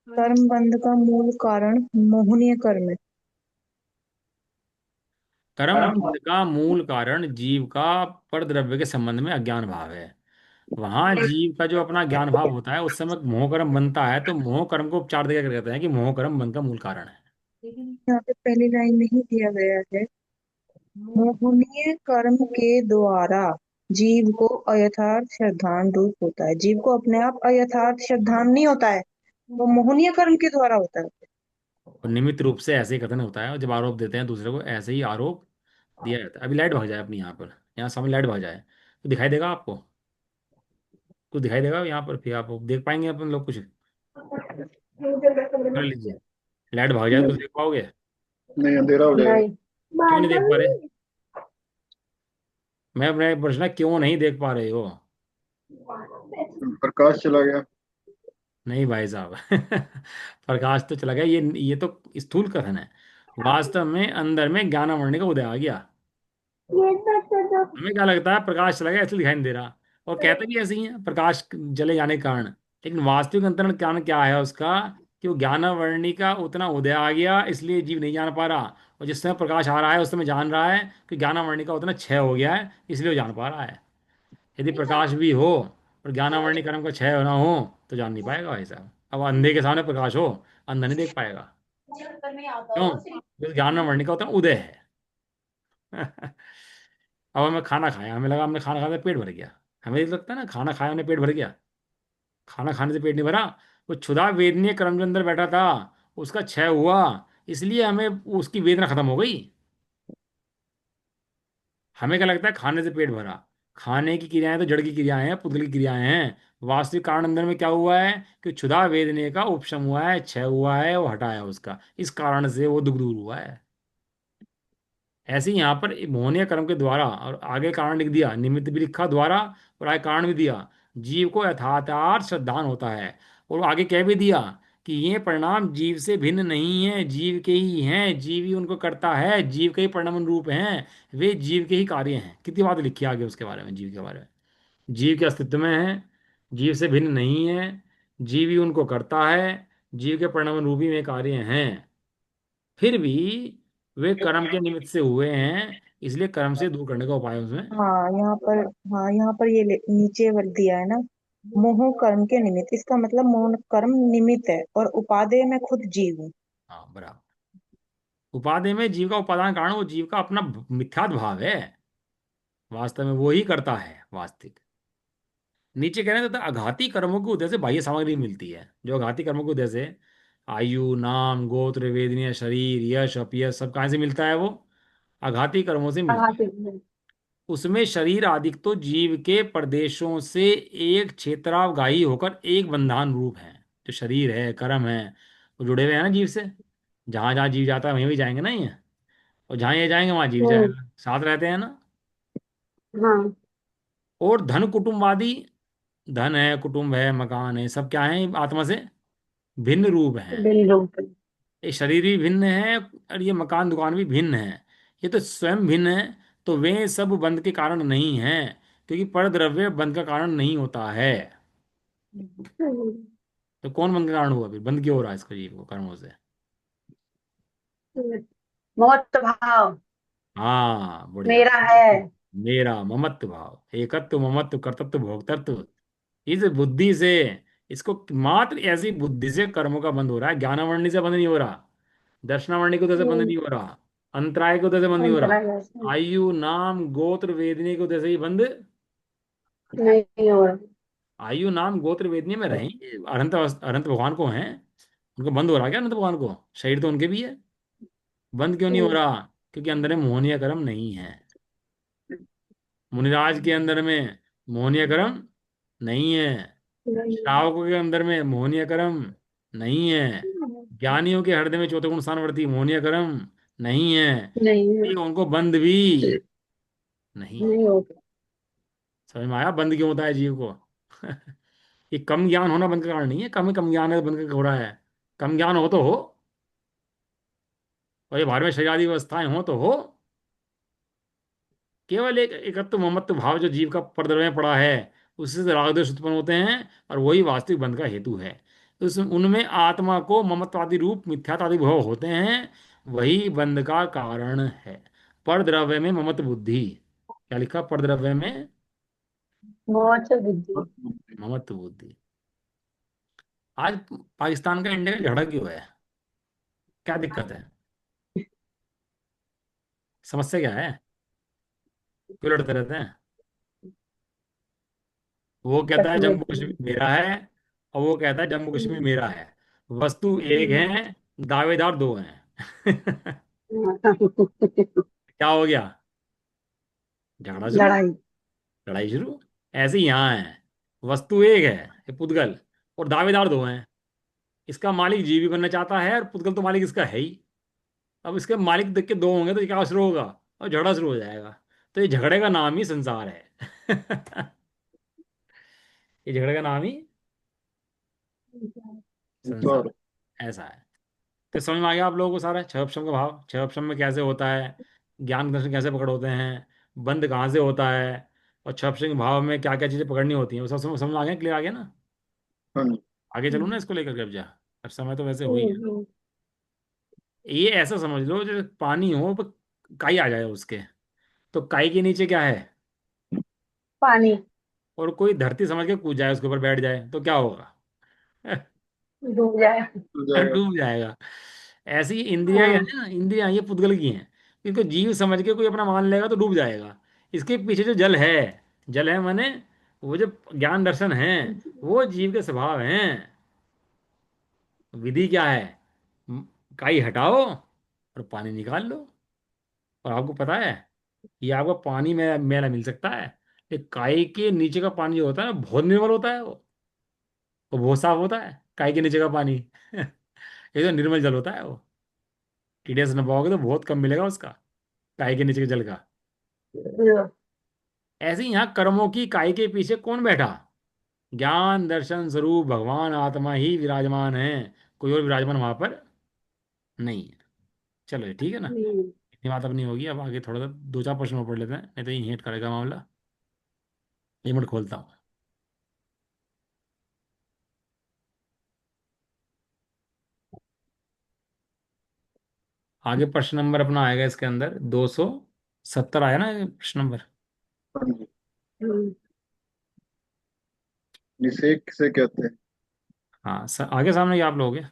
कर्म बंध का मूल कारण मोहनीय कर्म है। कर्म बंध का मूल कारण जीव का पर द्रव्य के संबंध में अज्ञान भाव है। वहां जीव का जो अपना ज्ञान भाव होता है उस समय मोह कर्म बनता है, तो मोह कर्म को उपचार देकर कहते हैं कि मोह कर्म बंध का मूल कारण है। लेकिन यहाँ पे पहली लाइन में ही दिया गया है, मोहनीय कर्म के द्वारा जीव को अयथार्थ श्रद्धान रूप होता है। जीव को अपने आप अयथार्थ श्रद्धान नहीं होता है, वो मोहनीय कर्म के द्वारा होता है। और निमित्त रूप से ऐसे ही कथन होता है, और जब आरोप देते हैं दूसरे को ऐसे ही आरोप दिया जाता है। अभी लाइट भाग जाए अपनी, यहाँ पर यहाँ सामने लाइट भाग जाए तो दिखाई देगा आपको? कुछ दिखाई देगा यहाँ पर? फिर आप देख पाएंगे अपन लोग कुछ? कर लीजिए। लाइट भाग जाए तो कुछ देख पाओगे? नहीं, अंधेरा हो जाएगा। नहीं। क्यों नहीं देख पा रहे? मैं अपने प्रश्न, क्यों नहीं देख पा रहे हो? प्रकाश चला गया। नहीं भाई साहब। प्रकाश तो चला गया, ये तो स्थूल कथन है। वास्तव में अंदर में ज्ञानामृणि का उदय आ गया। हमें क्या लगता है प्रकाश चला गया इसलिए दिखाई नहीं दे रहा। और कहते भी ऐसे ही हैं, प्रकाश चले जाने के कारण। लेकिन वास्तविक अंतरण कारण क्या है उसका, कि वो ज्ञानावरणी का उतना उदय आ गया, इसलिए जीव नहीं जान पा रहा। और जिस समय प्रकाश आ रहा है उस समय जान रहा है कि ज्ञानावरणी का उतना क्षय हो गया है, इसलिए वो जान पा रहा है। यदि प्रकाश भी हो और ज्ञानावरणी कर्म का क्षय ना हो तो जान नहीं पाएगा भाई साहब। अब अंधे के सामने प्रकाश हो, अंधा नहीं देख पाएगा। क्यों? क्योंकि ज्ञानावरणी का उतना उदय है। अब हमें खाना खाया, हमें लगा हमने खाना खाया पेट भर गया। हमें ये लगता है ना खाना खाया हमने पेट भर गया। खाना खाने से पेट नहीं भरा। वो क्षुधा वेदनीय कर्म के अंदर बैठा था, उसका क्षय हुआ, इसलिए हमें उसकी वेदना खत्म हो गई। हमें क्या लगता है खाने से पेट भरा। खाने की क्रियाएं तो जड़ की क्रियाएं हैं, पुद्गल की क्रियाएं हैं। वास्तविक कारण अंदर में क्या हुआ है कि क्षुधा वेदने का उपशम हुआ है, क्षय हुआ है, वो हटाया उसका, इस कारण से वो दुख दूर हुआ है। ऐसे ही यहाँ पर मोहनीय कर्म के द्वारा, और आगे कारण लिख दिया, निमित्त भी लिखा द्वारा, और आगे कारण भी दिया, जीव को यथार्थात श्रद्धान होता है। और आगे कह भी दिया कि ये परिणाम जीव से भिन्न नहीं है, जीव के ही हैं, जीव ही उनको करता है, जीव के ही परिणाम रूप हैं, वे जीव के ही कार्य हैं। कितनी बात लिखी है आगे उसके बारे में, जीव के बारे में। जीव के अस्तित्व में है, जीव से भिन्न नहीं है, जीव ही उनको करता है, जीव के परिणाम रूपी में कार्य हैं। फिर भी वे कर्म के निमित्त से हुए हैं, इसलिए कर्म से दूर करने का उपाय है उसमें। हाँ यहाँ पर, हाँ यहाँ पर ये नीचे वर्ग दिया है ना, मोह कर्म के निमित्त, इसका मतलब मोह कर्म निमित्त है और उपादेय मैं खुद जीव हूँ। हाँ बराबर। उपादेय में जीव का उपादान कारण वो जीव का अपना मिथ्यात्व भाव है, वास्तव में वो ही करता है वास्तविक। नीचे कह रहे हैं तथा आघाती कर्मों के उदय से बाह्य सामग्री मिलती है। जो आघाती कर्मों के उदय से आयु, नाम, गोत्र, वेदनीय शरीर, यश, अपयश सब कहाँ से मिलता है? वो आघाती कर्मों से हाँ मिलता है। उसमें शरीर आदि तो जीव के प्रदेशों से एक क्षेत्रावगाही होकर एक बंधान रूप है। जो शरीर है, कर्म है, वो जुड़े हुए हैं ना जीव से। जहां जहां जीव जाता है वहीं भी जाएंगे ना ये। और जहां ये जाएंगे वहां जीव हम्म, जाएगा, साथ रहते हैं ना। हाँ। और धन कुटुंबादि, धन है, कुटुंब है, मकान है, सब क्या है? आत्मा से भिन्न रूप हैं। बिल रूप। ये शरीर भी भिन्न है और ये मकान दुकान भी भिन्न है। ये तो स्वयं भिन्न है। तो वे सब बंध के कारण नहीं है, क्योंकि परद्रव्य बंध का कारण नहीं होता है। तो कौन बंध का कारण हुआ? फिर बंध क्यों हो रहा है इसको, जीव को कर्मों से? मोह भाव हाँ बढ़िया। मेरा है। मेरा ममत्व भाव, एकत्व, ममत्व, कर्तृत्व, भोक्तृत्व, इस बुद्धि से, इसको मात्र ऐसी बुद्धि से कर्मों का बंध हो रहा है। ज्ञानावरणी से बंध नहीं हो रहा, दर्शनावरणी को उधर से बंद हम्म, नहीं हो रहा, अंतराय को उधर से बंद नहीं हो अंतरा रहा, जैसे आयु, नाम, गोत्र, वेदनी को उधर से ही बंद। नहीं हो रहा। आयु, नाम, गोत्र, वेदनी में रहेंगे, अनंत अनंत भगवान को हैं। उनको बंद हो रहा क्या? अनंत भगवान को शरीर तो उनके भी है। बंद क्यों नहीं हो हम्म, रहा? क्योंकि अंदर में मोहनीय कर्म नहीं है। मुनिराज के अंदर में मोहनीय कर्म नहीं है। नहीं श्रावकों के अंदर में मोहनीय कर्म नहीं है। ज्ञानियों के हृदय में चौथे गुण स्थानवर्ती मोहनीय कर्म नहीं है, नहीं ये उनको बंद भी नहीं है। नहीं होता। समझ में आया बंद क्यों होता है जीव को? ये कम ज्ञान होना बंद का कारण नहीं है। कम कम ज्ञान है तो बंद का हो रहा है। कम ज्ञान हो तो हो, और ये भारत में शरीर आदि व्यवस्थाएं हो तो हो। केवल एक एकत्व ममत्व भाव जो जीव का परद्रव्य में पड़ा है, उससे से राग द्वेष उत्पन्न होते हैं, और वही वास्तविक बंध का हेतु है। उस उनमें आत्मा को ममत्वादि रूप मिथ्यात्वादि भाव होते हैं, वही बंध का कारण है। परद्रव्य में ममत्व बुद्धि, क्या लिखा? परद्रव्य में मोह से बुद्धि। ममत्व बुद्धि। आज पाकिस्तान का इंडिया का झगड़ा क्यों है? क्या दिक्कत है? समस्या क्या है? क्यों लड़ते रहते हैं? वो कहता है कश्मीर जम्मू की। कश्मीर मेरा है, और वो कहता है जम्मू कश्मीर मेरा है। वस्तु एक है, दावेदार दो हैं। क्या हो गया? झगड़ा शुरू, लड़ाई। लड़ाई शुरू। ऐसे ही यहाँ है, वस्तु एक है, ये पुद्गल, और दावेदार दो हैं। इसका मालिक जीवी बनना चाहता है, और पुद्गल तो मालिक इसका है ही। अब इसके मालिक देख के दो होंगे तो क्या शुरू होगा? और झगड़ा शुरू हो जाएगा। तो ये झगड़े का नाम ही संसार है। ये झगड़े का नाम ही संसार, संसार। ऐसा है। तो समझ में आ गया आप लोगों को सारा छह ऑप्शन का भाव? छह ऑप्शन में कैसे होता है, ज्ञान दर्शन कैसे पकड़ होते हैं, बंद कहाँ से होता है, और छप भाव में क्या क्या चीजें पकड़नी होती हैं वो सब समझ समझ आ गया, क्लियर आ गया ना। हाँ जी। आगे चलूँ ना इसको लेकर के अब जा, अब समय तो वैसे हुई है। ये ऐसा समझ लो जैसे पानी हो पर काई आ जाए उसके, तो काई के नीचे क्या है, पानी। और कोई धरती समझ के कूद जाए उसके ऊपर बैठ जाए तो क्या होगा? डूब जाए। हो जाएगा। डूब जाएगा। ऐसी इंद्रियां है हाँ। ना, इंद्रियां ये पुद्गल की हैं। इनको जीव समझ के कोई अपना मान लेगा तो डूब जाएगा। इसके पीछे जो जल है माने वो जो ज्ञान दर्शन है, वो जीव के स्वभाव हैं। विधि क्या है? म- काई हटाओ और पानी निकाल लो। और आपको पता है ये आपको पानी में मेला मिल सकता है, ये काई के नीचे का पानी जो होता है ना बहुत निर्मल होता है वो बहुत साफ होता है काई के नीचे का पानी। ये तो निर्मल जल होता है वो। टीडीएस न पाओगे तो बहुत कम मिलेगा उसका, काई के नीचे के जल का। ऐसे ही यहाँ कर्मों की काई के पीछे कौन बैठा? ज्ञान दर्शन स्वरूप भगवान आत्मा ही विराजमान है, कोई और विराजमान वहां पर नहीं है। चलो ये ठीक है ना, इतनी बात अब नहीं होगी। अब आगे थोड़ा सा दो चार प्रश्न और पढ़ लेते हैं, नहीं तो ये हेट करेगा मामला। ये मिनट खोलता हूँ। आगे प्रश्न नंबर अपना आएगा इसके अंदर 270 आया ना ये प्रश्न नंबर। हाँ जी। निषेक किसे कहते हैं? हाँ आगे सामने ये आप लोग हैं।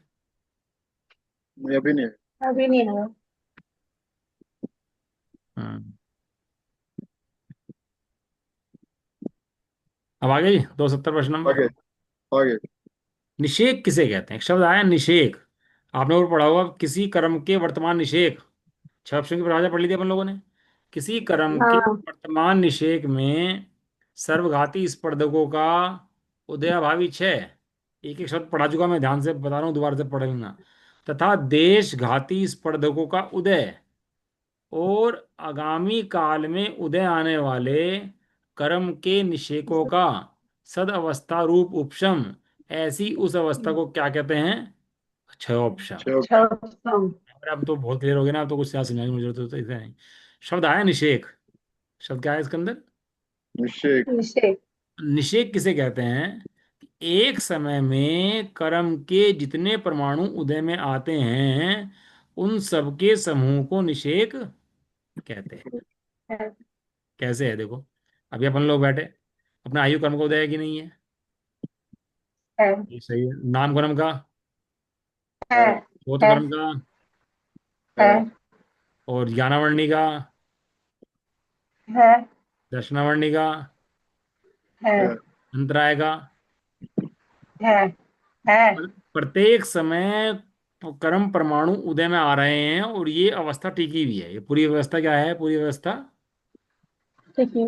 नहीं, अभी नहीं है। अभी नहीं है। हम्म। अब आगे जी 270 प्रश्न नंबर। आगे। आगे। निषेक किसे कहते हैं? एक शब्द आया निषेक, आपने और पढ़ा होगा, किसी कर्म के वर्तमान निषेक। छह ऑप्शन की परिभाषा पढ़ ली थी अपन लोगों ने। किसी कर्म के हाँ। वर्तमान निषेक में सर्वघाती स्पर्धकों का उदयाभावी क्षय, एक एक शब्द पढ़ा चुका मैं, ध्यान से बता रहा हूँ, दोबारा से पढ़ लेना। तथा देशघाती स्पर्धकों का उदय और आगामी काल में उदय आने वाले कर्म के निषेकों का सद अवस्था रूप उपशम, ऐसी उस अवस्था को क्या कहते हैं? क्षय उपशम। छह। अच्छा, अच्छा। अरे अब तो बहुत क्लियर हो गया ना, अब तो कुछ ज्यादा समझाने की मुझे जरूरत तो इसे नहीं। शब्द आया निषेक, शब्द क्या है इसके अंदर? निषेक। निषेक। निषेक किसे कहते हैं? एक समय में कर्म के जितने परमाणु उदय में आते हैं उन सबके समूह को निषेक कहते हैं। कैसे है देखो, अभी अपन लोग बैठे, अपना आयु कर्म का उदय है कि नहीं है? है। ये सही है। नाम कर्म का, है। गोत्र है। कर्म का, है। और ज्ञानावरणी का, है। दर्शनावरणी का, है। है। अंतराय का। है। है। प्रत्येक समय कर्म परमाणु उदय में आ रहे हैं और ये अवस्था टिकी हुई है। ये पूरी व्यवस्था क्या है? पूरी व्यवस्था ठीक है।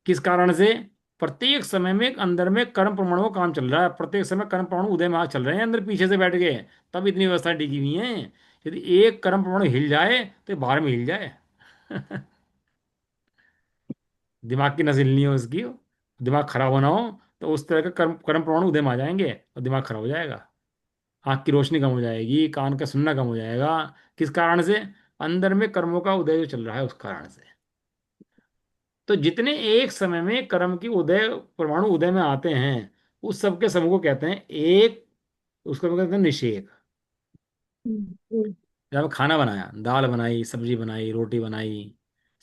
किस कारण से? प्रत्येक समय में अंदर में कर्म परमाणु का काम चल रहा है, प्रत्येक समय कर्म परमाणु उदय में आ चल रहे हैं अंदर पीछे से बैठ के, तब इतनी व्यवस्था टिकी हुई है। यदि एक कर्म परमाणु हिल जाए तो ये बाहर में हिल जाए। दिमाग की नस हिलनी हो उसकी, दिमाग खराब होना हो, तो उस तरह का कर्म कर्म परमाणु उदय में आ जाएंगे और दिमाग खराब हो जाएगा। आंख की रोशनी कम हो जाएगी, कान का सुनना कम हो जाएगा। किस कारण से? अंदर में कर्मों का उदय जो चल रहा है उस कारण से। तो जितने एक समय में कर्म की उदय परमाणु उदय में आते हैं उस सब के समूह को कहते हैं एक, उसको कहते हैं निषेक। जब खाना बनाया, दाल बनाई, सब्जी बनाई, रोटी बनाई,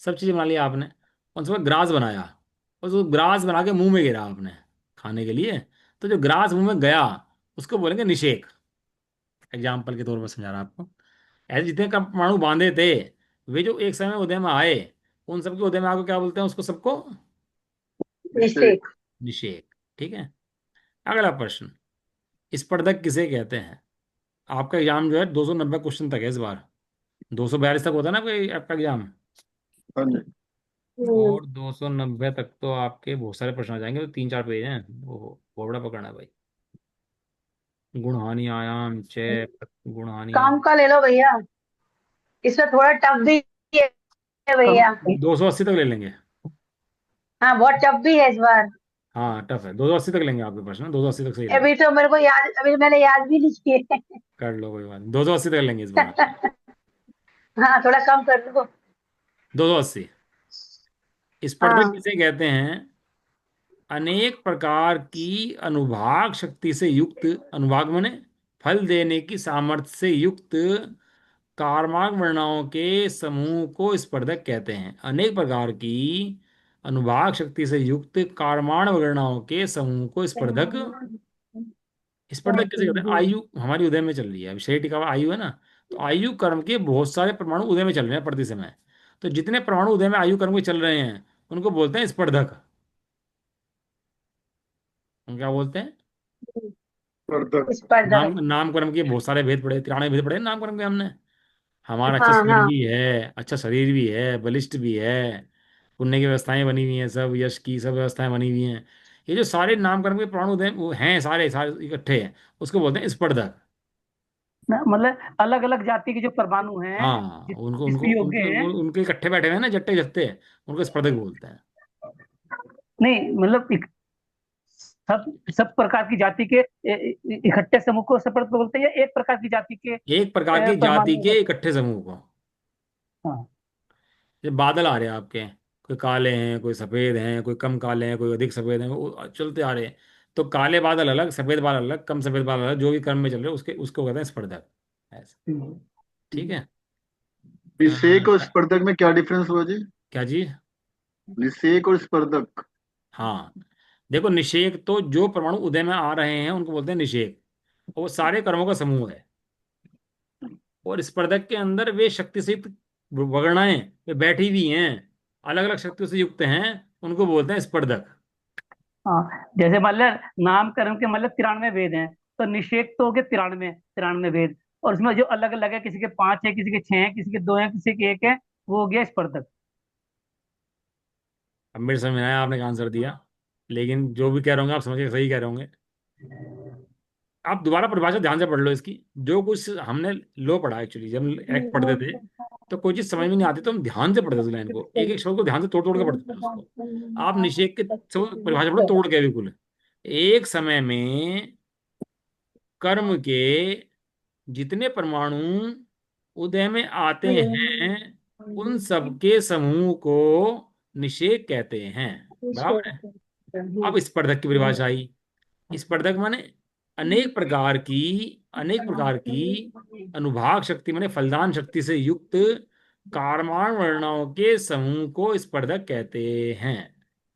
सब चीज़ बना लिया आपने, उन सब ग्रास बनाया, उसको ग्रास बना के मुंह में गिरा आपने खाने के लिए, तो जो ग्रास मुंह में गया उसको बोलेंगे निषेक। एग्जाम्पल के तौर पर समझा रहा आपको। ऐसे जितने का परमाणु बांधे थे वे जो एक समय उदय में आए, उन सबके उदय में आगे क्या बोलते हैं उसको सबको? निषेक। निषेक। निषेक। ठीक है। अगला प्रश्न, स्पर्धक किसे कहते हैं? आपका एग्जाम जो है 290 क्वेश्चन तक है इस बार। 242 तक होता है ना कोई आपका एग्जाम, हाँ जी। और 290 तक तो आपके बहुत सारे प्रश्न आ जाएंगे, तो तीन चार पेज हैं। वो बहुत बड़ा पकड़ना है भाई। गुण हानि आयाम चय, गुण हानि काम आयाम। का ले लो भैया, इसमें थोड़ा टफ भी है कम, भैया। 280 तक ले लेंगे। हाँ, बहुत टफ भी है इस बार। हाँ टफ है, 280 तक लेंगे आपके प्रश्न, 280 तक सही रहेगा। अभी तो मेरे को याद, अभी मैंने याद भी नहीं किए। कर लो कोई बात नहीं, 280 तक लेंगे इस बार। हाँ, थोड़ा कम कर लो। 280। स्पर्धक हाँ। किसे कहते हैं? अनेक प्रकार की अनुभाग शक्ति से युक्त, अनुभाग माने फल देने की सामर्थ्य से युक्त कार्माक वर्णाओं के समूह को स्पर्धक कहते हैं। अनेक प्रकार की अनुभाग शक्ति से युक्त कार्माण वर्णाओं के समूह को स्पर्धक, स्पर्धक कैसे कहते हैं? आयु हमारी उदय में चल रही है, अभी शरीर टिका हुआ आयु है ना, तो आयु कर्म के बहुत सारे परमाणु उदय में चल रहे हैं प्रति समय। तो जितने परमाणु उदय में आयु कर्म के चल रहे हैं उनको बोलते हैं स्पर्धक। हम क्या बोलते हैं? स्पर्धक। स्पर्धक। नामकरण के बहुत सारे भेद पढ़े, 93 भेद पढ़े नामकरण के हमने। हमारा अच्छा हाँ सिर हाँ। भी है, अच्छा शरीर भी है, बलिष्ठ भी है, पुण्य की व्यवस्थाएं बनी हुई हैं, सब यश की सब व्यवस्थाएं बनी हुई हैं। ये जो सारे नामकरण के प्राण उदय वो हैं, सारे सारे इकट्ठे हैं, उसको बोलते हैं स्पर्धक। मतलब अलग अलग जाति के जो परमाणु हैं, हाँ, उनको जिस उनको भी योग्य उनके हैं। उनके इकट्ठे बैठे हुए हैं ना, जट्टे जत्ते, उनको स्पर्धक बोलते हैं। नहीं मतलब सब सब प्रकार की जाति के इकट्ठे समूह को स्पर्धक बोलते हैं, या एक प्रकार की जाति के एक प्रकार की जाति परमाणु? के इकट्ठे समूह को। हाँ। ये बादल आ रहे हैं आपके, कोई काले हैं, कोई सफेद हैं, कोई कम काले हैं, कोई अधिक सफेद हैं, वो चलते आ रहे हैं। तो काले बादल अलग, सफेद बादल अलग, कम सफेद बादल अलग, जो भी क्रम में चल रहे हैं उसके उसको कहते हैं स्पर्धक। ऐसा, ठीक है। निषेक और अ, स्पर्धक में क्या डिफरेंस हुआ जी? क्या चीज? निषेक और स्पर्धक। हाँ, देखो निषेक तो जो परमाणु उदय में आ रहे हैं उनको बोलते हैं निषेक, और वो सारे कर्मों का समूह है। और स्पर्धक के अंदर वे शक्ति से युक्त वगणाएं वे बैठी हुई हैं, अलग अलग शक्तियों से युक्त हैं, उनको बोलते हैं स्पर्धक। हाँ, जैसे मान लिया नामकरण के मतलब 93 वेद हैं, तो निषेक तो हो गए 93 93 वेद, और उसमें जो अलग अलग है, किसी के 5 है, किसी के 6 हैं, किसी के 2 हैं, किसी के 1 है, वो हो गया स्पर्धक। अब मेरे समझ में आया, आपने आंसर दिया, लेकिन जो भी कह रहे होंगे आप समझ के सही कह रहे होंगे। आप दोबारा परिभाषा ध्यान से पढ़ लो इसकी। जो कुछ हमने लो पढ़ा एक्चुअली, जब एक्ट पढ़ते थे तो कोई चीज समझ में नहीं आती तो हम ध्यान से पढ़ते थे उस लाइन को, एक एक शब्द को ध्यान से तोड़ तोड़ के पढ़ते थे उसको। आप निषेध के शब्द परिभाषा पढ़ो तोड़ के बिल्कुल। एक समय में कर्म के जितने परमाणु उदय में आते हैं उन सब के समूह को निषेक कहते हैं। बराबर है। अब स्पर्धक की परिभाषा आई। स्पर्धक माने अनेक प्रकार की अनुभाग शक्ति माने फलदान शक्ति से युक्त कारमान वर्णाओं के समूह को स्पर्धक कहते हैं।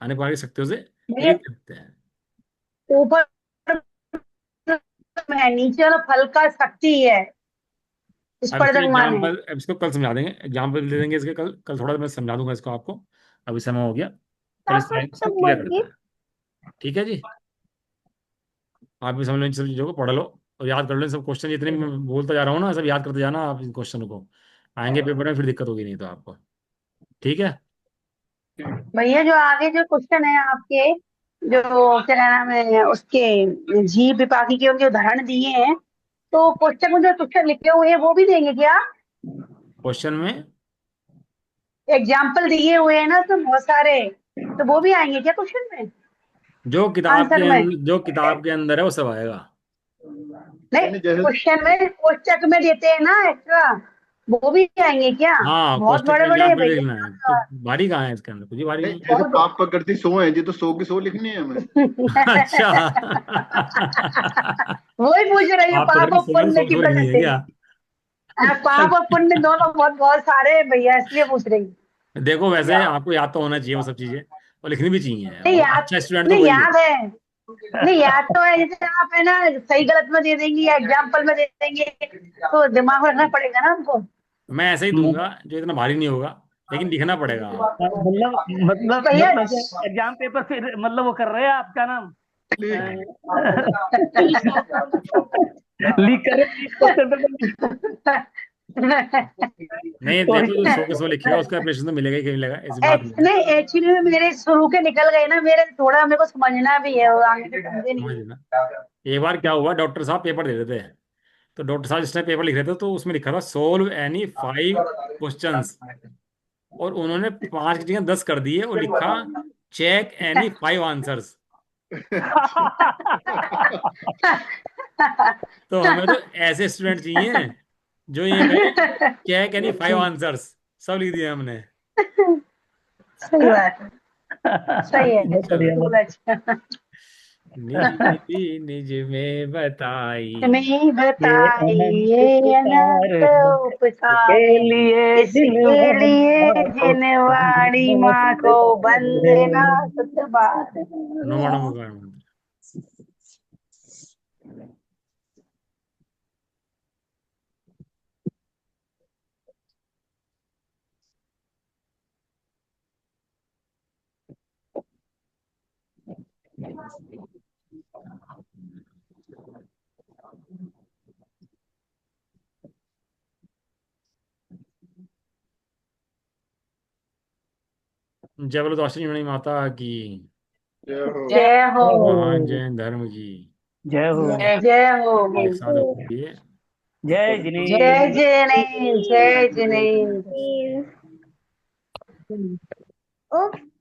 अनेक प्रकार की शक्तियों से ये युक्त कहते हैं। ऊपर में नीचे वाला फल का शक्ति है अब इसका स्पर्धक माने। एग्जाम्पल, अब इसको कल समझा देंगे, एग्जाम्पल दे देंगे इसके कल। कल थोड़ा मैं समझा दूंगा इसको आपको, अभी समय हो गया। कल इस लाइन को क्लियर करते हैं, ठीक है जी। आप भी समझ लो इन सब चीज़ों को, पढ़ लो और याद कर लो। इन सब क्वेश्चन जितने भी मैं बोलता जा रहा हूँ ना, सब याद करते जाना आप इन क्वेश्चन को। आएंगे पेपर में फिर दिक्कत होगी नहीं तो आपको, ठीक है। भैया जो आगे जो क्वेश्चन है आपके, जो क्या नाम है उसके, जीव विपाकी के उनके उदाहरण दिए हैं, तो क्वेश्चन में जो क्वेश्चन लिखे हुए हैं वो भी देंगे क्या? क्वेश्चन में एग्जाम्पल दिए हुए हैं ना तो बहुत सारे, तो वो भी आएंगे क्या क्वेश्चन में, आंसर में? जो किताब के अंदर है वो सब आएगा। नहीं, नहीं, जैसे क्वेश्चन में कोष्टक में देते हैं ना एक्स्ट्रा, वो भी आएंगे क्या? हाँ, बहुत क्वेश्चन बड़े में बड़े हैं एग्जाम्पल लिखना है तो भैया। भारी कहाँ है इसके अंदर, कुछ ही भारी नहीं, नहीं जैसे बहुत पाप प्रकृति 100 है जी, तो 100 की 100 लिखनी है हमें। अच्छा। वही पूछ रही हूँ, आप पाप पकड़ और पुण्य की सो लिखनी है प्रकृति। क्या? पाप और पुण्य दोनों बहुत बहुत सारे हैं भैया, इसलिए पूछ रही हूँ। देखो वैसे आपको याद तो होना चाहिए वो सब चीजें, और लिखनी भी चाहिए, नहीं और याद, अच्छा स्टूडेंट तो नहीं वही है। याद है, नहीं याद तो है। जैसे आप है ना सही गलत में दे देंगे या एग्जाम्पल में दे देंगे, तो दिमाग में रखना पड़ेगा ना हमको। मैं ऐसे ही दूंगा जो इतना भारी नहीं होगा, लेकिन लिखना पड़ेगा आपको। मतलब मतलब भैया मतलब एग्जाम पेपर फिर मतलब वो कर रहे हैं आपका नाम लीक कर क्वेश्चन पेपर। नहीं तो देखो, जो 100 के 100 लिखेगा उसका एप्रेशन तो मिलेगा ही, कहीं मिलेगा, ऐसी बात नहीं है। नहीं एक्चुअली में मेरे शुरू के निकल गए ना मेरे, थोड़ा मेरे को समझना भी है, वो आगे से समझे समझ नहीं। लेना। एक बार क्या हुआ, डॉक्टर साहब पेपर दे रहे थे, तो डॉक्टर साहब जिस टाइम पेपर लिख रहे थे तो उसमें लिखा था सोल्व एनी 5 क्वेश्चंस, और उन्होंने 5 की जगह 10 कर दिए और लिखा चेक एनी 5 आंसर्स। तो हमें तो ऐसे स्टूडेंट चाहिए जो ये कहे चेक एनी 5 आंसर्स, सब लिख दिया हमने। सही बात है। सही है, बहुत बढ़िया बिल्कुल बात। अच्छा। निज निधि निज में बताई, नहीं ये बताई अनंत ये पुकार अनंत है, उपकार इसके है, लिए इसके लिए जिनवाणी को जिनवाणी बंधना माँ को सुतबार बंदना है। सुतबार। अनुमाण मुकार मंत्र। जय बोलो दाक्षिणी माता की, जय हो। जय हो, जय हो, महान जैन धर्म की। जय हो, जय हो, एक साथ बोलिए। जय जय जिनेन्द्र। जिनेन्द्र, जय जिनेन्द्र।